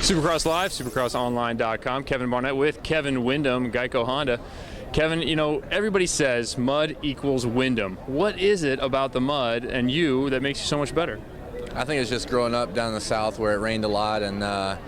Supercross Live, supercrossonline.com. Kevin Barnett with Kevin Windham, Geico Honda. Kevin, you know, everybody says mud equals Windham. What is it about the mud and you that makes you so much better? I think it's just growing up down in the South where it rained a lot, and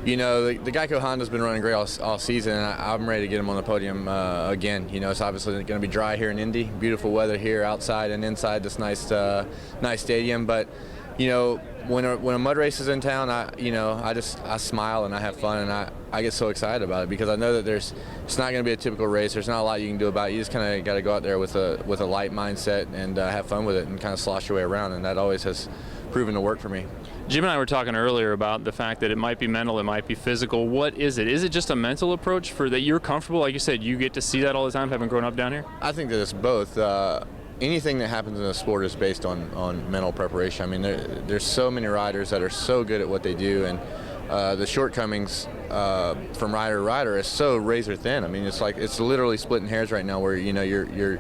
you know, the Geico Honda's been running great all season, and I'm ready to get them on the podium again. You know, it's obviously going to be dry here in Indy. Beautiful weather here outside and inside this nice stadium. But you know, when a mud race is in town, I smile and I have fun, and I get so excited about it because I know that it's not going to be a typical race. There's not a lot you can do about it. You just kind of got to go out there with a light mindset and have fun with it and kind of slosh your way around, and that always has proven to work for me. Jim and I were talking earlier about the fact that it might be mental, it might be physical. What is it? Is it just a mental approach for that you're comfortable? Like you said, you get to see that all the time, having grown up down here? I think that it's both. Anything that happens in a sport is based on mental preparation. I mean, there's so many riders that are so good at what they do, and the shortcomings from rider to rider is so razor thin. I mean, it's literally splitting hairs right now, where you know you're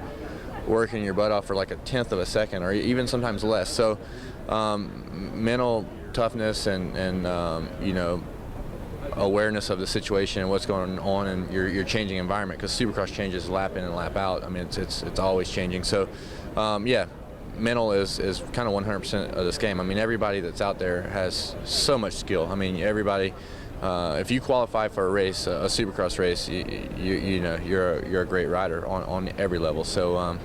working your butt off for like a tenth of a second, or even sometimes less. So mental toughness and you know, awareness of the situation and what's going on in your changing environment, because Supercross changes lap in and lap out. I mean, it's always changing. So yeah, mental is kind of 100% of this game. I mean, everybody that's out there has so much skill. I mean, everybody. If you qualify for a race, a Supercross race, you know you're a great rider on every level. So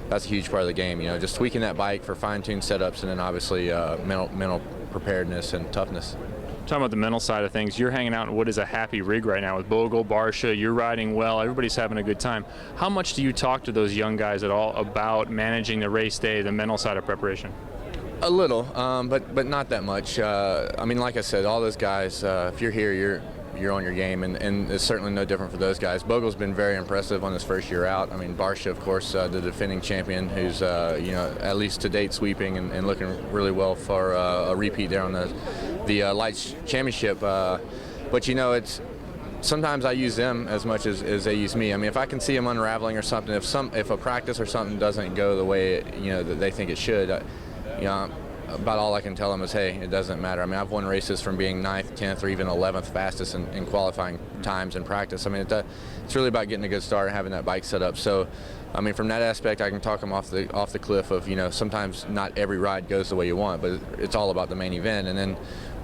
that's a huge part of the game. You know, just tweaking that bike for fine-tuned setups, and then obviously mental preparedness and toughness. Talking about the mental side of things, you're hanging out in what is a happy rig right now with Bogle, Barsha. You're riding well. Everybody's having a good time. How much do you talk to those young guys at all about managing the race day, the mental side of preparation? A little, but not that much. I mean, like I said, all those guys, if you're here, you're on your game, and it's certainly no different for those guys. Bogle's been very impressive on his first year out. I mean, Barsha, of course, the defending champion, who's you know, at least to date sweeping and looking really well for a repeat there on the Lights Championship. But you know, sometimes I use them as much as they use me. I mean, if I can see them unraveling or something, if a practice or something doesn't go the way that they think it should, you know, about all I can tell them is, hey, it doesn't matter. I mean, I've won races from being 9th, 10th, or even 11th fastest in qualifying times in practice. I mean, it's really about getting a good start and having that bike set up. So, I mean, from that aspect, I can talk them off the cliff of, you know, sometimes not every ride goes the way you want, but it's all about the main event. And then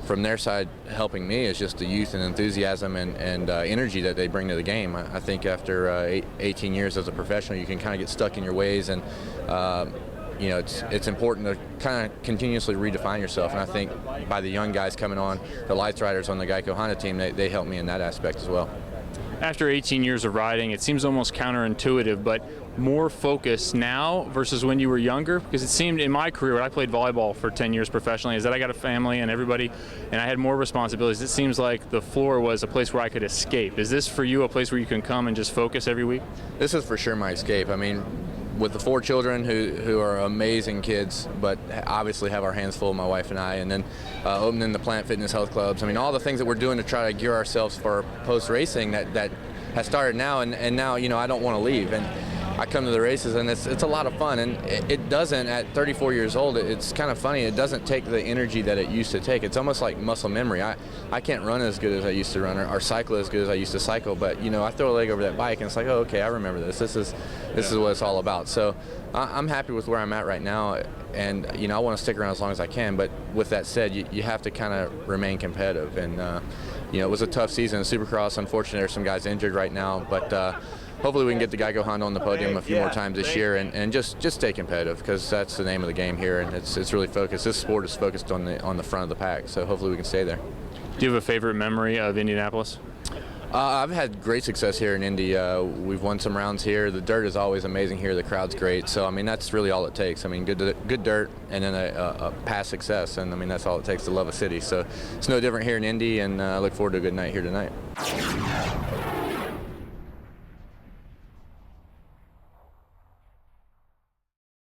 from their side, helping me is just the youth and enthusiasm and energy that they bring to the game. I think after 18 years as a professional, you can kind of get stuck in your ways, and you know, it's important to kind of continuously redefine yourself. And I think by the young guys coming on, the lights riders on the Geico Honda team, they help me in that aspect as well. After 18 years of riding, it seems almost counterintuitive, but more focus now versus when you were younger? Because it seemed in my career, when I played volleyball for 10 years professionally, is that I got a family and everybody, and I had more responsibilities. It seems like the floor was a place where I could escape. Is this for you a place where you can come and just focus every week? This is for sure my escape. I mean, with the 4 children who are amazing kids, but obviously have our hands full, my wife and I, and then opening the Plant Fitness Health Clubs. I mean, all the things that we're doing to try to gear ourselves for post-racing that has started now, and now, you know, I don't want to leave. And I come to the races, and it's a lot of fun, and it doesn't, at 34 years old, it's kind of funny, it doesn't take the energy that it used to take. It's almost like muscle memory. I can't run as good as I used to run, or cycle as good as I used to cycle, but, you know, I throw a leg over that bike, and it's like, oh, okay, I remember this. This is what it's all about. So I'm happy with where I'm at right now, and, you know, I want to stick around as long as I can, but with that said, you have to kind of remain competitive, and, you know, it was a tough season in Supercross. Unfortunately, there's some guys injured right now, but hopefully we can get the Geico Honda on the podium a few more times this year, and just stay competitive, because that's the name of the game here, and it's really focused. This sport is focused on the front of the pack, so hopefully we can stay there. Do you have a favorite memory of Indianapolis? I've had great success here in Indy. We've won some rounds here. The dirt is always amazing here. The crowd's great. So, I mean, that's really all it takes. I mean, good dirt and then a past success. And, I mean, that's all it takes to love a city. So it's no different here in Indy, and I look forward to a good night here tonight.